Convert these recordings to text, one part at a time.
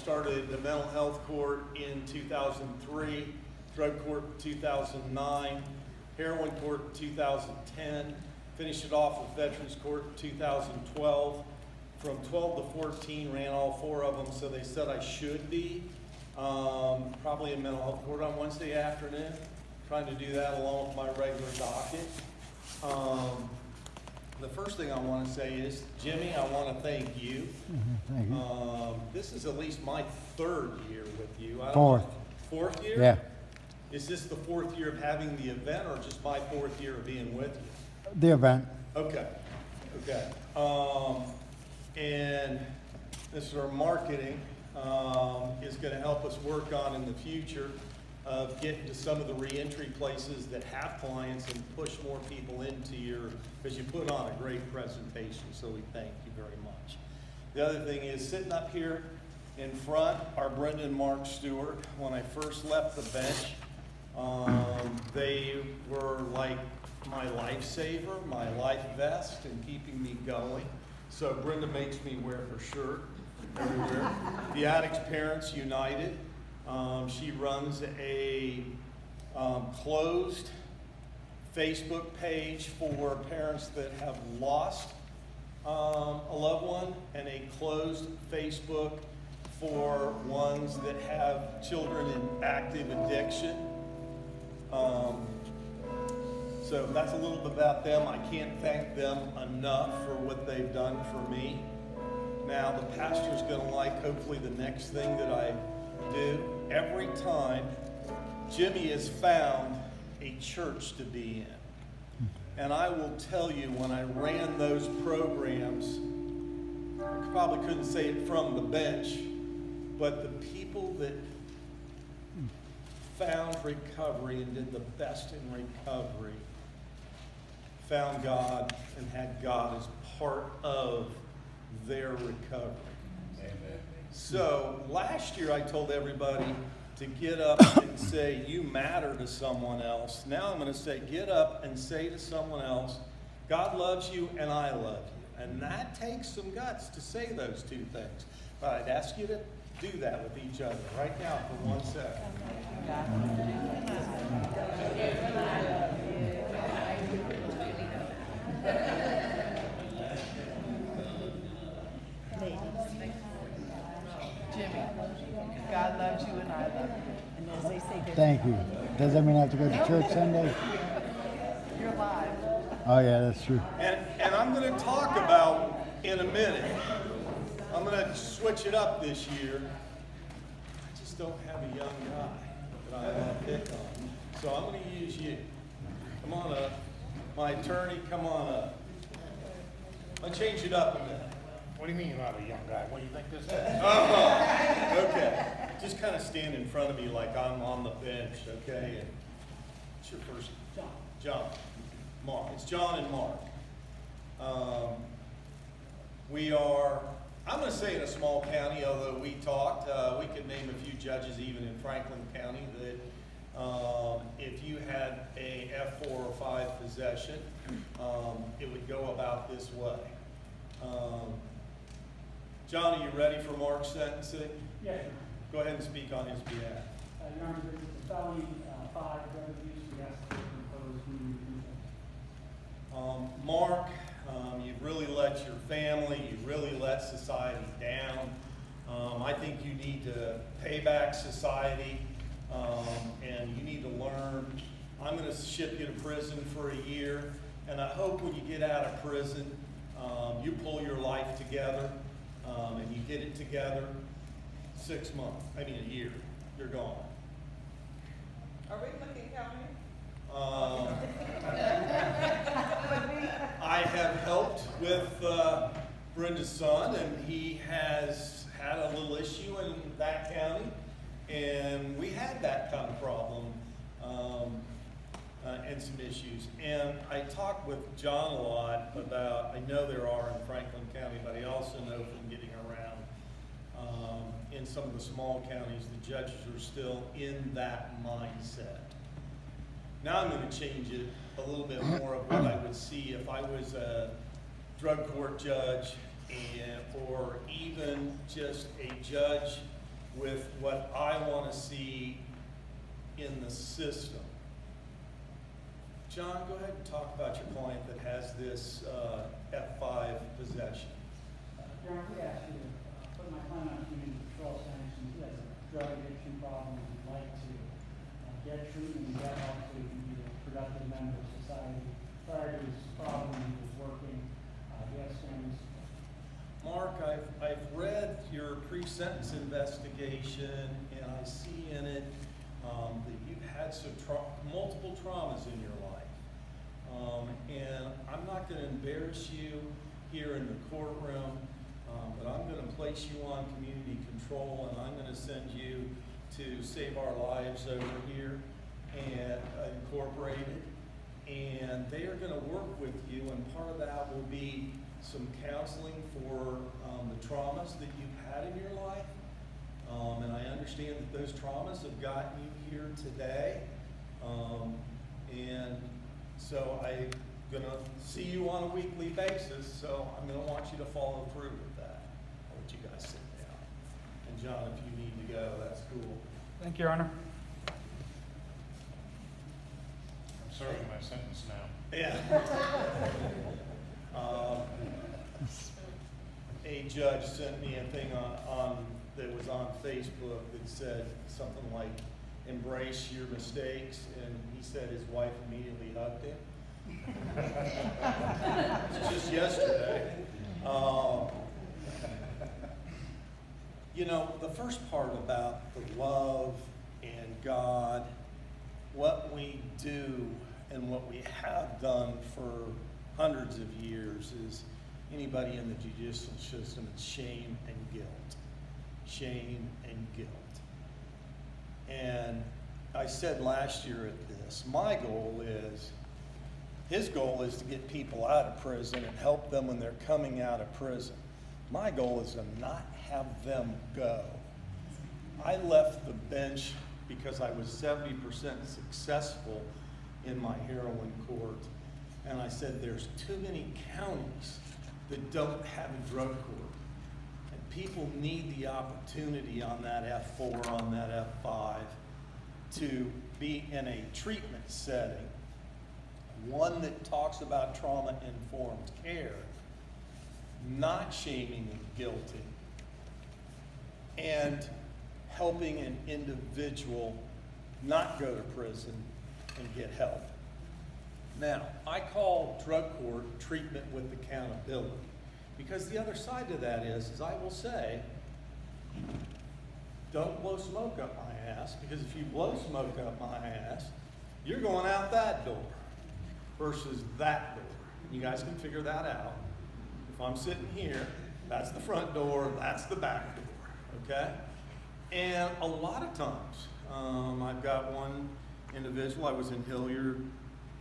started the mental health court in 2003, drug court in 2009, heroin court in 2010, finished it off with veterans court in 2012. From 12 to 14, ran all 4 of them, so they said I should be probably in mental health court on Wednesday afternoon, trying to do that along with my regular docket. The first thing I want to say is, Jimmy, I want to thank you. Thank you. This is at least my 3rd year with you. Fourth. 4th year? Yeah, Is this the 4th year of having the event, or just my 4th year of being with you? the event. Okay, okay. And this is our marketing is going to help us work on in the future of getting to some of the reentry places that have clients and push more people into your, because you put on a great presentation, so we thank you very much. The other thing is, sitting up here in front are Brenda and Mark Stewart. When I first left the bench, they were like my lifesaver, my life vest, and keeping me going. So Brenda makes me wear her shirt everywhere. The Addicts Parents United. She runs a closed Facebook page for parents that have lost a loved one, and a closed Facebook for ones that have children in active addiction. So that's a little bit about them. I can't thank them enough for what they've done for me. Now, the pastor's going to like, hopefully, the next thing that I do. Every time, Jimmy has found a church to be in. And I will tell you, when I ran those programs, I probably couldn't say it from the bench, but the people that found recovery and did the best in recovery found God and had God as part of their recovery. Amen. So last year I told everybody to get up and say, you matter to someone else. Now I'm going to say, get up and say to someone else, God loves you and I love you. And that takes some guts to say those 2 things. But I'd ask you to do that with each other right now for 1 second. Jimmy, God loves you and I love you. And as they say, Thank you. Does that mean I have to go to church Sunday? you're live. Oh yeah, that's true. And I'm going to talk about, in a minute, I'm going to switch it up this year. I just don't have a young guy that I want to pick on. So I'm going to use you. Come on up. My attorney, come on up. I'll change it up a minute. What do you mean you're not a young guy? What do you think this is? Okay. Just kind of stand in front of me like I'm on the bench, okay? And what's your first? John. Mark. It's John and Mark. We are, I'm going to say in a small county, although we talked, we could name a few judges even in Franklin County that if you had a F4 or 5 possession, it would go about this way. John, are you ready for Mark's sentencing? Yes, Go ahead and speak on his behalf. Your Honor, this is a felony 5 drug abuse. We ask that you impose immediate sentence. Mark, you've really let your family, you've really let society down. I think you need to pay back society, and you need to learn. I'm going to ship you to prison for a year, and I hope when you get out of prison, you pull your life together, and you get it together. 6 months, a year, you're gone. Are we looking county? I have helped with Brenda's son, and he has had a little issue in that county, and we had that kind of problem and some issues. And I talked with John a lot about, I know there are in Franklin County, but I also know from getting around in some of the small counties, the judges are still in that mindset. Now I'm going to change it a little bit more of what I would see if I was a drug court judge or even just a judge with what I want to see in the system. John, go ahead and talk about your client that has this F5 possession. Darren, we asked you to put my client on community control sanctions. He has a drug addiction problem. He'd like to get treatment and get help so he can be a productive member of society. Prior to his problem, he was working. He has families. Mark, I've read your pre-sentence investigation, and I see in it that you've had some multiple traumas in your life. And I'm not going to embarrass you here in the courtroom, but I'm going to place you on community control, and I'm going to send you to Save Our Lives over here and Incorporated. And they are going to work with you, and part of that will be some counseling for the traumas that you've had in your life. And I understand that those traumas have gotten you here today. And so I'm going to see you on a weekly basis, so I'm going to want you to follow through with that. I'll let you guys sit down. And John, if you need to go, that's cool. Thank you, Your Honor. I'm serving my sentence now. Yeah. A judge sent me a thing on that was on Facebook that said something like, "Embrace your mistakes," and he said his wife immediately hugged him. It's just yesterday. You know, the first part about the love and God, what we do and what we have done for hundreds of years is anybody in the judicial system, it's shame and guilt. Shame and guilt. And I said last year at this, my goal is, his goal is to get people out of prison and help them when they're coming out of prison. My goal is to not have them go. I left the bench because I was 70% successful in my heroin court. And I said, there's too many counties that don't have a drug court. And people need the opportunity on that F4, on that F5, to be in a treatment setting, one that talks about trauma-informed care, not shaming and guilting, and helping an individual not go to prison and get help. Now, I call drug court treatment with accountability, because the other side to that is I will say, don't blow smoke up my ass, because if you blow smoke up my ass, you're going out that door versus that door. You guys can figure that out. If I'm sitting here, that's the front door, that's the back door, okay? And a lot of times, I've got one individual, I was in Hilliard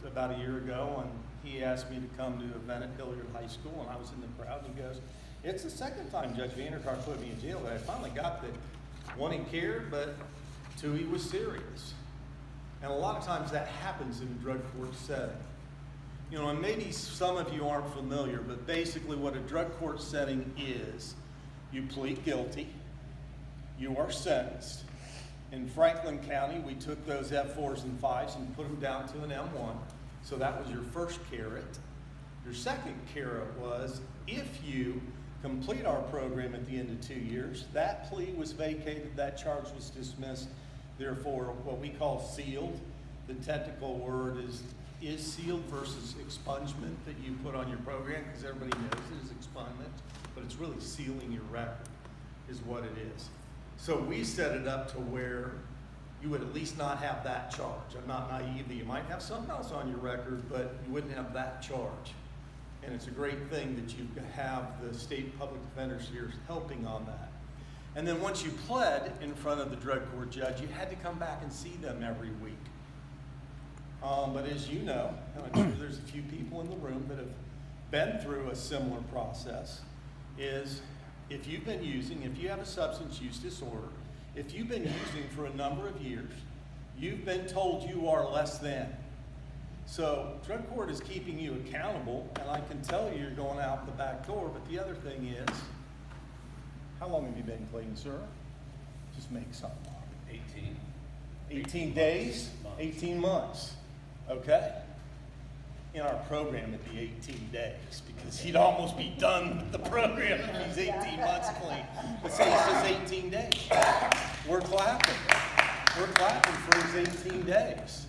about a year ago, and he asked me to come to an event at Hilliard High School, and I was in the crowd, and he goes, "It's the second time Judge Vandacarr put me in jail, but I finally got that one, he cared, but two, he was serious." And a lot of times that happens in a drug court setting. You know, and maybe some of you aren't familiar, but basically what a drug court setting is, you plead guilty, you are sentenced. In Franklin County, we took those F4s and 5s and put them down to an M1. So that was your first carrot. Your second carrot was, if you complete our program at the end of 2 years, that plea was vacated, that charge was dismissed, therefore what we call sealed. The technical word is sealed versus expungement that you put on your program, because everybody knows it is expungement, but it's really sealing your record is what it is. So we set it up to where you would at least not have that charge. I'm not naive that you might have something else on your record, but you wouldn't have that charge. And it's a great thing that you have the state public defenders here helping on that. And then once you pled in front of the drug court judge, you had to come back and see them every week. But as you know, and I'm sure there's a few people in the room that have been through a similar process, is if you've been using, if you have a substance use disorder, if you've been using for a number of years, you've been told you are less than. So drug court is keeping you accountable, and I can tell you you're going out the back door, but the other thing is, how long have you been clean, sir? Just make something up. 18. 18 days, 18 months, okay? In our program, it'd be 18 days, because he'd almost be done with the program if he's 18 months clean. But say it's just 18 days. We're clapping. We're clapping for his 18 days.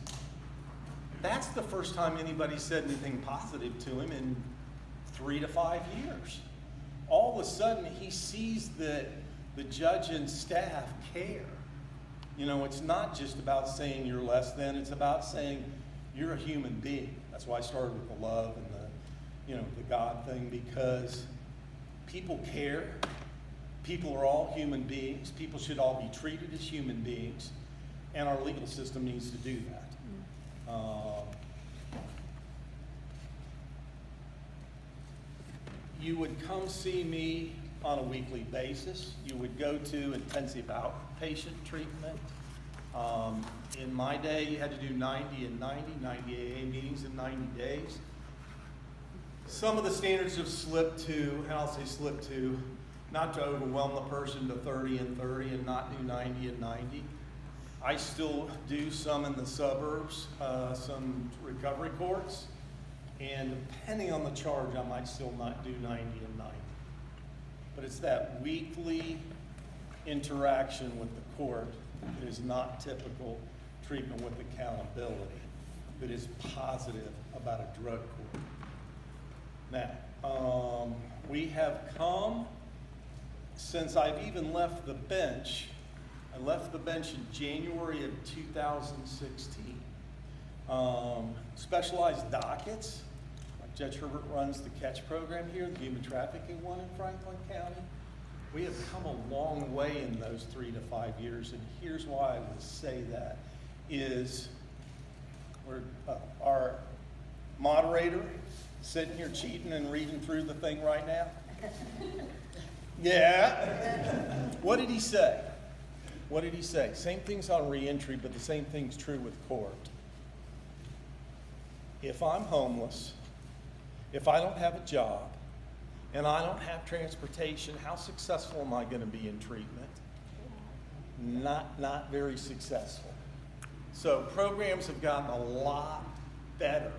That's the first time anybody said anything positive to him in 3 to 5 years. All of a sudden, he sees that the judge and staff care. You know, it's not just about saying you're less than, it's about saying you're a human being. That's why I started with the love and the God thing, because people care. People are all human beings. People should all be treated as human beings, and our legal system needs to do that. You would come see me on a weekly basis. You would go to intensive outpatient treatment. In my day, you had to do 90 and 90 AA meetings in 90 days. Some of the standards have slipped to, and I'll say slipped to, not to overwhelm the person to 30 and 30 and not do 90 and 90. I still do some in the suburbs, some recovery courts, and depending on the charge, I might still not do 90 and 90. But it's that weekly interaction with the court that is not typical treatment with accountability, that is positive about a drug court. Now, we have come, since I've even left the bench, I left the bench in January of 2016. Specialized dockets, like Judge Herbert runs the catch program here, the human trafficking one in Franklin County. We have come a long way in those 3 to 5 years, and here's why I would say that is our moderator sitting here cheating and reading through the thing right now. Yeah. What did he say? What did he say? Same thing's on reentry, but the same thing's true with court. If I'm homeless, if I don't have a job, and I don't have transportation, how successful am I going to be in treatment? Not very successful. So programs have gotten a lot better.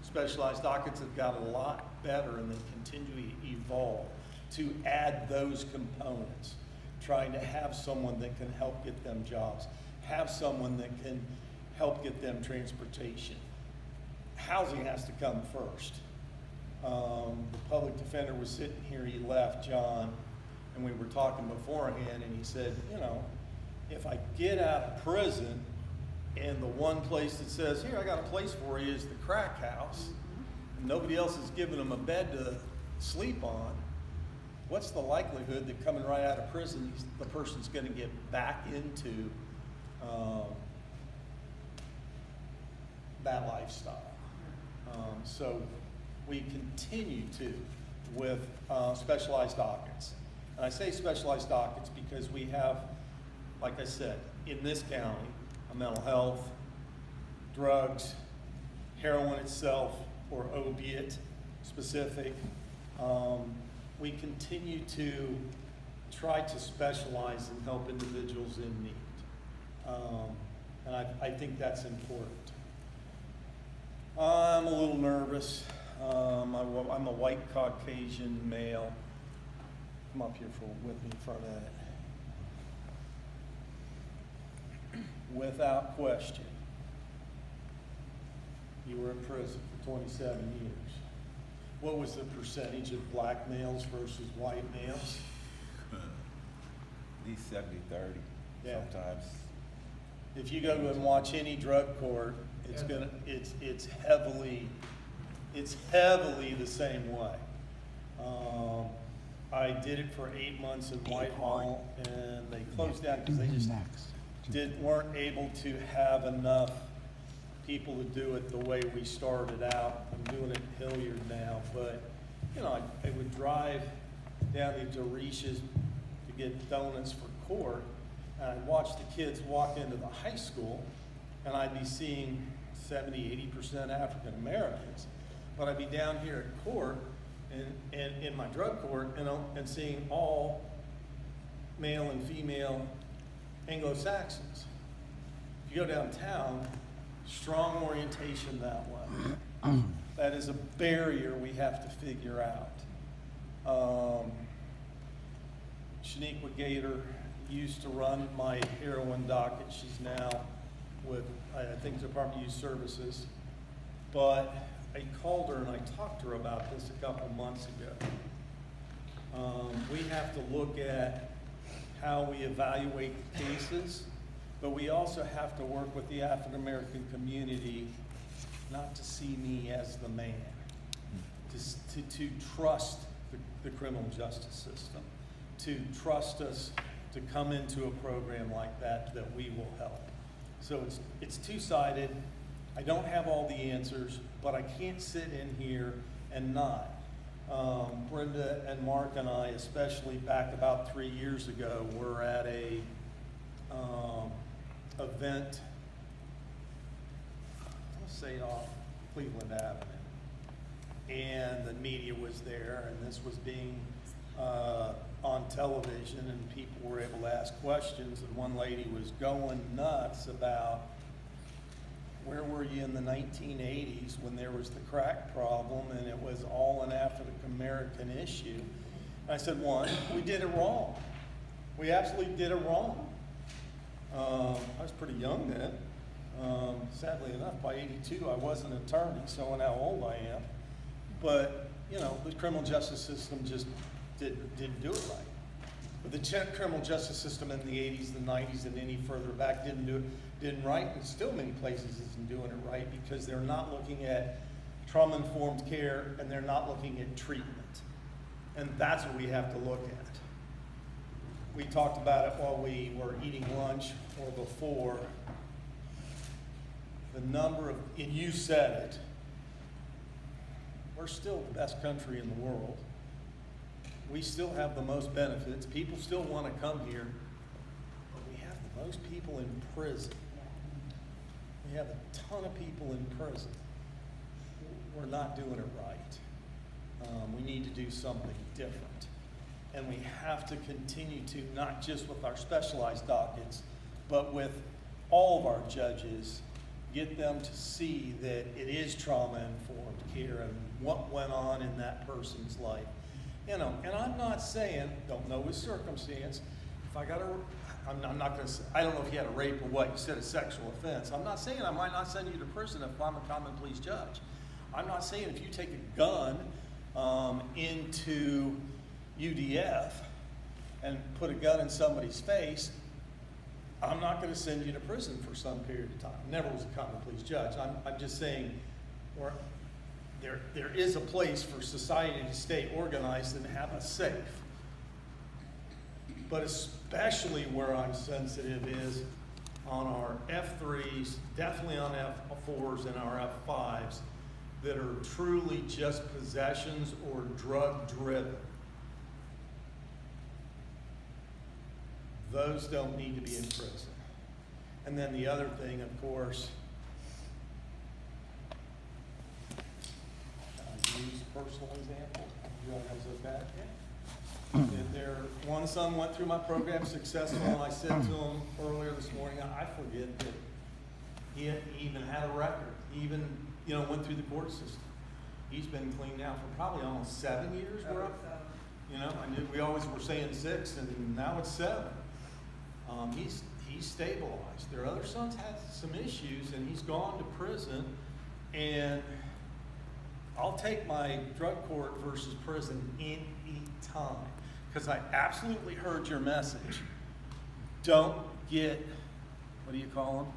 Specialized dockets have got a lot better, and they continue to evolve to add those components. Trying to have someone that can help get them jobs, have someone that can help get them transportation. Housing has to come first. The public defender was sitting here, he left, John, and we were talking beforehand, and he said, you know, if I get out of prison and the one place that says, here, I got a place for you is the crack house, and nobody else is giving them a bed to sleep on, what's the likelihood that coming right out of prison, the person's going to get back into that lifestyle? So we continue to with specialized dockets. And I say specialized dockets because we have, like I said, in this county, a mental health, drugs, heroin itself, or opiate specific. We continue to try to specialize and help individuals in need. And I think that's important. I'm a little nervous. I'm a white Caucasian male. Come up here with me for a minute. Without question, you were in prison for 27 years. What was the percentage of black males versus white males? At least 70-30. Yeah. Sometimes. If you go and watch any drug court, it's heavily the same way. I did it for 8 months in Whitehall, and they closed down because they just weren't able to have enough people to do it the way we started out. I'm doing it in Hilliard now, but you know, I would drive down to Risha's to get donuts for court, and I'd watch the kids walk into the high school, and I'd be seeing 70-80% African Americans. But I'd be down here at court and in my drug court and seeing all male and female Anglo-Saxons. If you go downtown, strong orientation that way. That is a barrier we have to figure out. Shaniqua Gator used to run my heroin docket. She's now with, I think, Department of Youth Services. But I called her and I talked to her about this a couple months ago. We have to look at how we evaluate the cases, but we also have to work with the African American community not to see me as the man, to trust the criminal justice system, to trust us to come into a program like that we will help. So it's two-sided. I don't have all the answers, but I can't sit in here and not. Brenda and Mark and I, especially back about 3 years ago, were at a event, let's say off Cleveland Avenue. And the media was there, and this was being on television, and people were able to ask questions, and one lady was going nuts about, where were you in the 1980s when there was the crack problem and it was all an African American issue? And I said, one, we did it wrong. We absolutely did it wrong. I was pretty young then. Sadly enough, by 82, I was an attorney, so I know how old I am. But, you know, the criminal justice system just didn't do it right. But the criminal justice system in the 80s, the 90s, and any further back didn't right, and still many places isn't doing it right because they're not looking at trauma-informed care and they're not looking at treatment. And that's what we have to look at. We talked about it while we were eating lunch or before. The number of, and you said it, we're still the best country in the world. We still have the most benefits. People still want to come here, but we have the most people in prison. We have a ton of people in prison. We're not doing it right. We need to do something different. And we have to continue to, not just with our specialized dockets, but with all of our judges, get them to see that it is trauma-informed care and what went on in that person's life. You know, and I'm not saying, don't know his circumstance. If I got I'm not going to say, I don't know if you had a rape or what, you said a sexual offense. I'm not saying I might not send you to prison if I'm a common pleas judge. I'm not saying if you take a gun into UDF and put a gun in somebody's face, I'm not going to send you to prison for some period of time. Never was a common pleas judge. I'm just saying, there is a place for society to stay organized and have us safe. But especially where I'm sensitive is on our F3s, definitely on F4s and our F5s that are truly just possessions or drug driven. Those don't need to be in prison. And then the other thing, of course, use a personal example. You guys okay? One son went through my program successful, and I said to him earlier this morning, I forget that he even had a record. He even, went through the court system. He's been clean now for probably almost 7 years. I knew we always were saying 6, and now it's 7. He's stabilized. Their other son's had some issues, and he's gone to prison, and I'll take my drug court versus prison any time because I absolutely heard your message. Don't get, what do you call them?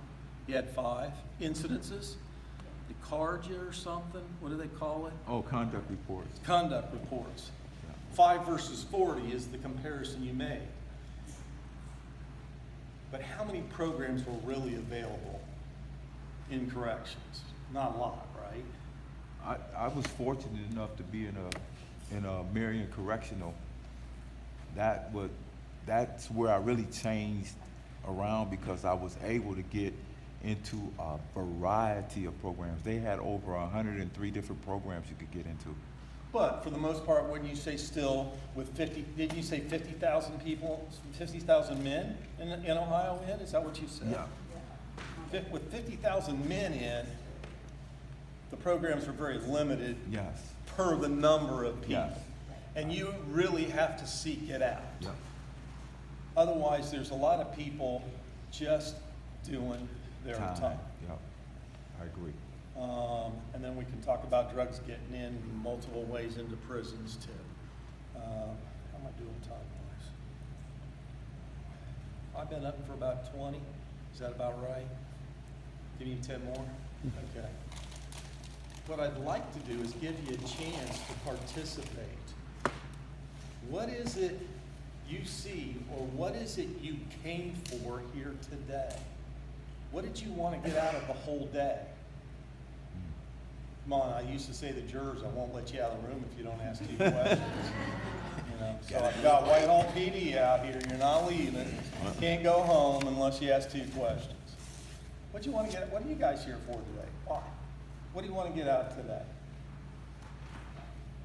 You had 5 incidences? They card you or something? What do they call it? Oh, conduct reports. Conduct reports. Yeah. 5 versus 40 is the comparison you made. But how many programs were really available in corrections? Not a lot, right? I was fortunate enough to be in a Marion Correctional. That's where I really changed around because I was able to get into a variety of programs. They had over 103 different programs you could get into. But for the most part, wouldn't you say still with 50, did you say 50,000 people, 50,000 men in Ohio in? Is that what you said? Yeah, With 50,000 men in, the programs are very limited yes, per the number of people. yes, And you really have to seek it out. yeah, Otherwise, there's a lot of people just doing their time. yeah, I agree. And then we can talk about drugs getting in multiple ways into prisons too. How am I doing time-wise? I've been up for about 20. Is that about right? Do you need 10 more? Okay. What I'd like to do is give you a chance to participate. What is it you see, or what is it you came for here today? What did you want to get out of the whole day? Come on, I used to say to jurors, I won't let you out of the room if you don't ask 2 questions. You know, so I've got Whitehall PD out here, you're not leaving. You can't go home unless you ask 2 questions. What do you want to get, what are you guys here for today? Why? What do you want to get out today?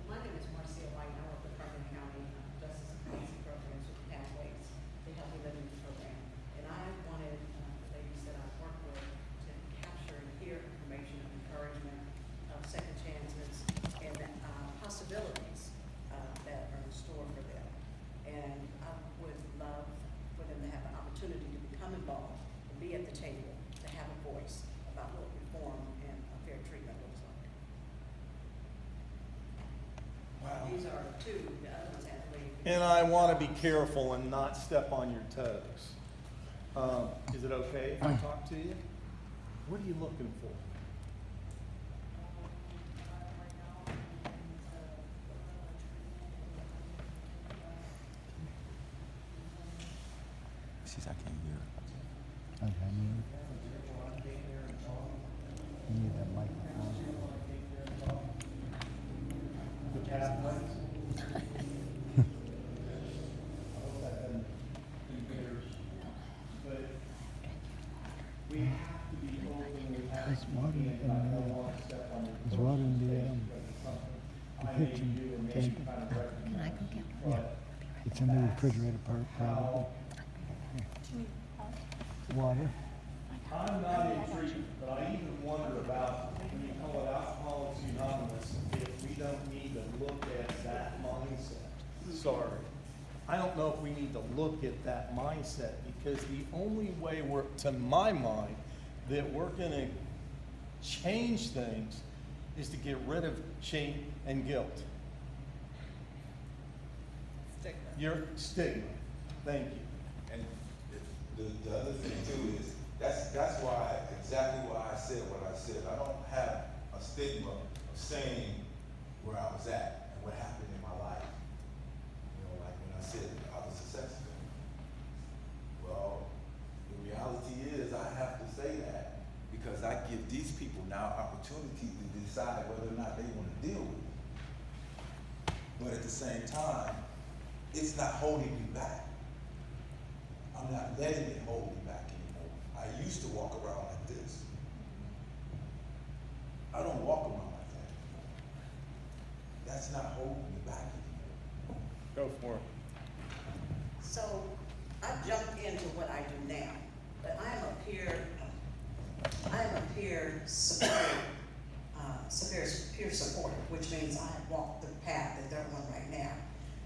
My name is Marcia White, and I work with Franklin County Justice and Policy Programs with Pathways, the Healthy Living Program. And I wanted the ladies that I work with to capture and hear information of encouragement, of second chances, and possibilities that are in store for them. And I would love for them to have an opportunity to become involved, to be at the table, to have a voice about what reform and fair treatment looks like. Wow. These are 2, the other ones have to leave. And I want to be careful and not step on your toes. Is it okay if I talk to you? What are you looking for? She's, I can't hear her. Okay, you need that microphone. The pathways? But we have to be open, we have There's to be water in and I don't there. want to step on your There's toes. water in I the may kitchen do and maybe table. kind of recognize, Yeah, but it's in the refrigerator part, probably. Water. I'm not in treatment, but I even wonder about, when you call it Alcoholics Anonymous, if we don't need to look at that mindset. Sorry. I don't know if we need to look at that mindset, because the only way to my mind, that we're gonna change things is to get rid of shame and guilt. Stigma. Your stigma. Thank you. And the other thing too is, that's why, exactly why I said what I said. I don't have a stigma of saying where I was at and what happened in my life. You know, like when I said I was a sex offender. Well, the reality is I have to say that because I give these people now opportunity to decide whether or not they want to deal with it. But at the same time, it's not holding me back. I'm not letting it hold me back anymore. I used to walk around like this. I don't walk around like that anymore. That's not holding me back anymore. Go for it. So I jumped into what I do now, but I am a peer supporter, which means I walk the path that they're on right now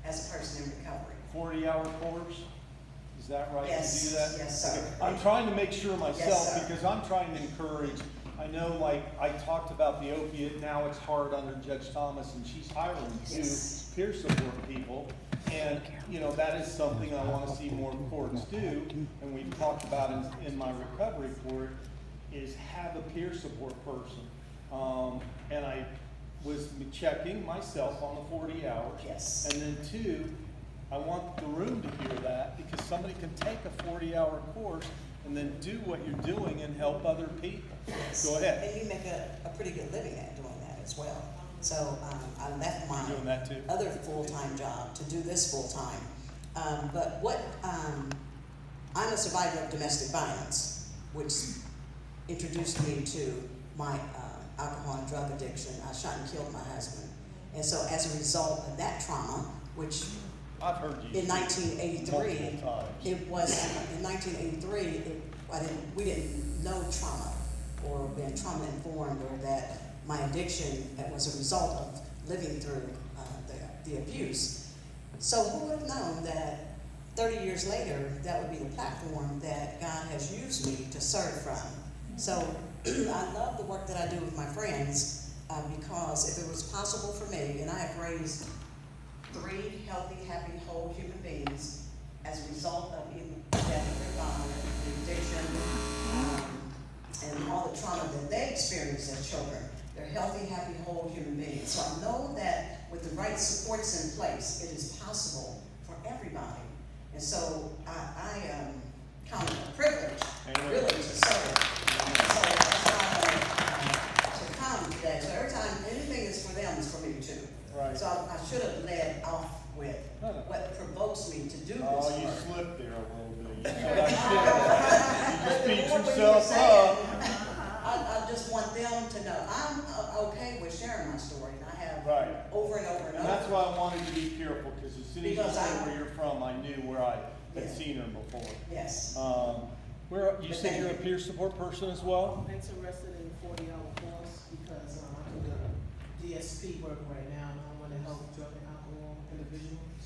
as a person in recovery. 40-hour course? Is that right? Yes, You do that? yes, sir. Okay. I'm trying to make sure myself, Yes, sir. because I'm trying to encourage. I know, like, I talked about the opiate, now it's hard under Judge Thomas, and she's hiring Yes. peer support people. And, you know, that is something I want to see more courts do, and we've talked about in my recovery court, is have a peer support person. And I was checking myself on the 40 hours. Yes. And then 2, I want the room to hear that, because somebody can take a 40-hour course and then do what you're doing and help other people. Go ahead. And you make a pretty good living at doing that as well. So I left my You're doing that too? other full-time job to do this full-time. But I'm a survivor of domestic violence, which introduced me to my alcohol and drug addiction. I shot and killed my husband And so as a result of that trauma, which I've heard you in say 1983, multiple times. it was, in 1983, we didn't know trauma or been trauma informed, or that my addiction that was a result of living through the abuse. So who would have known that 30 years later, that would be the platform that God has used me to serve from. So I love the work that I do with my friends because if it was possible for me, and I have raised 3 healthy, happy, whole human beings as a result of even the death of their father, the addiction, and all the trauma that they experienced as children. They're healthy, happy, whole human beings. So I know that with the right supports in place, it is possible for everybody. And so I count it a privilege, really, to serve. So that's why I to come today. So every time anything is for them, is for me too. Right. So I should have led off with what provokes me to do this Oh, you work. slipped there a little bit. You said I should. You just beat yourself up. I just want them to know I'm okay with sharing my story, and I have Right. over and over and And over. that's why I wanted to be careful, because as soon as you Because said where you're from, I knew where I had Yeah. seen her before. Yes. You said you're a peer support person as well? I'm interested in the 40-hour course because I do the DSP work right now, and I want to help drug and alcohol individuals.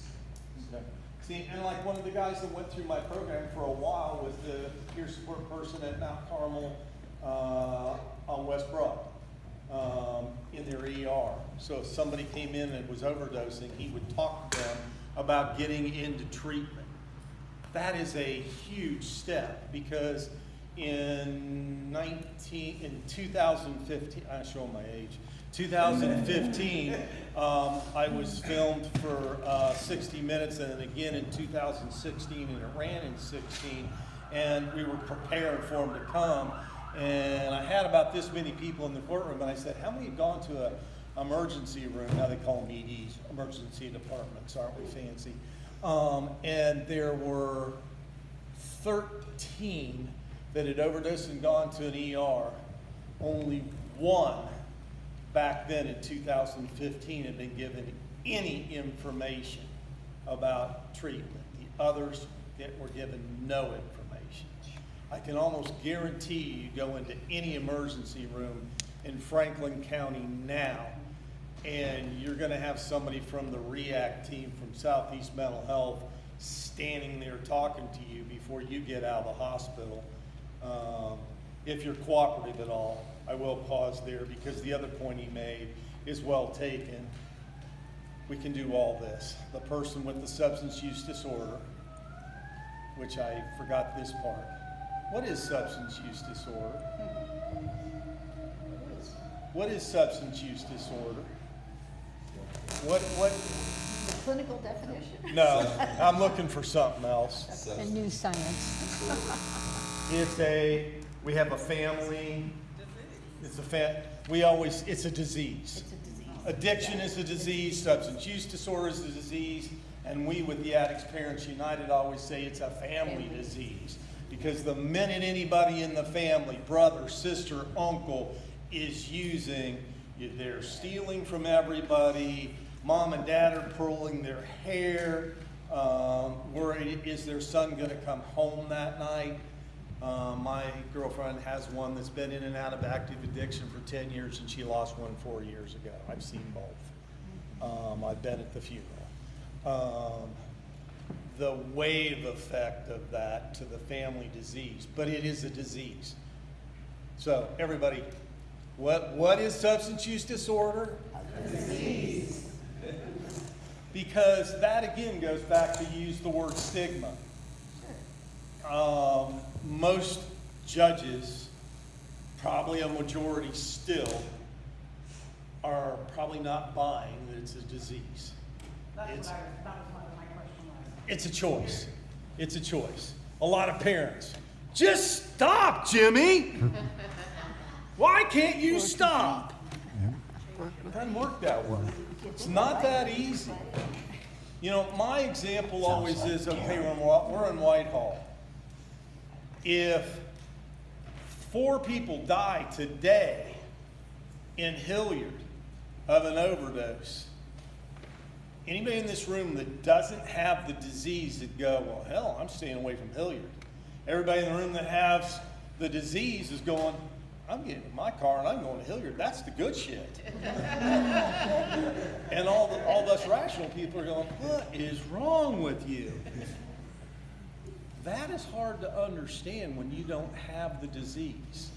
Okay. See, and like one of the guys that went through my program for a while was the peer support person at Mount Carmel on West Broad in their ER. So if somebody came in and was overdosing, he would talk to them about getting into treatment. That is a huge step, because in 2015, I show my age, 2015, I was filmed for 60 Minutes, and then again in 2016, and it ran in 16, and we were preparing for him to come, and I had about this many people in the courtroom, and I said, how many have gone to an emergency room? Now they call them EDs, emergency departments, aren't we fancy? And there were 13 that had overdosed and gone to an ER. Only one back then in 2015 had been given any information about treatment. The others were given no information. I can almost guarantee you go into any emergency room in Franklin County now, and you're going to have somebody from the REACT team from Southeast Mental Health standing there talking to you before you get out of the hospital. If you're cooperative at all. I will pause there because the other point he made is well taken. We can do all this. The person with the substance use disorder, which I forgot this part. What is substance use disorder? What is substance use disorder? What? The clinical definition? No, I'm looking for something else. The new science. We have a family. It's a disease. It's a disease. Addiction is a disease, substance use disorder is a disease, and we with the Addicts Parents United always say it's a family disease. Because the minute anybody in the family, brother, sister, uncle, is using, they're stealing from everybody, mom and dad are pulling their hair, worried, is their son gonna come home that night? My girlfriend has one that's been in and out of active addiction for 10 years, and she lost one 4 years ago. I've seen both. I've been at the funeral. The wave effect of that to the family disease, but it is a disease. So everybody, what is substance use disorder? A disease. Because that again goes back to use the word stigma. Most judges, probably a majority still, are probably not buying that it's a disease. That It's- was my question was. It's a choice. It's a choice. A lot of parents, just stop, Jimmy. Why can't you stop? It doesn't work that way. It's not that easy. You know, my example always is, okay, we're in Whitehall. If 4 people die today in Hilliard of an overdose, Anybody in this room that doesn't have the disease that go, well, hell, I'm staying away from Hilliard. Everybody in the room that has the disease is going, I'm getting in my car and I'm going to Hilliard. That's the good shit. And all us rational people are going, what is wrong with you? That is hard to understand when you don't have the disease.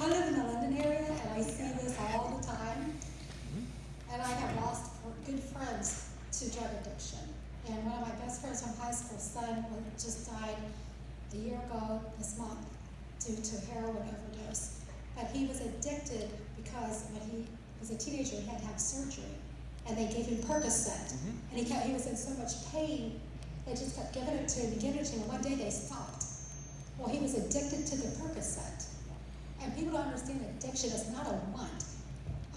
I live in the London area and I see this all the time. And I have lost good friends to drug addiction. And one of my best friends from high school, son, just died a year ago this month due to heroin overdose. But he was addicted because when he was a teenager, he had to have surgery. And they gave him Percocet. And he was in so much pain, they just kept giving it to him and giving it to him. And one day they stopped. Well, he was addicted to the Percocet. And people don't understand addiction is not a want.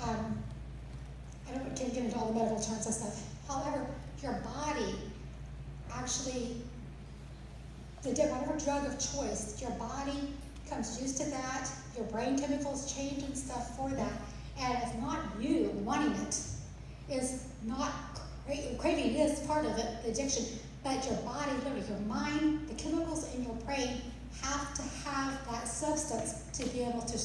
I can't get into all the medical terms and stuff. However, your body actually, whatever drug of choice, your body becomes used to that, your brain chemicals change and stuff for that, and it's not you wanting it. Is not craving is part of it, the addiction, but your body, literally your mind, the chemicals in your brain have to have that substance to be able to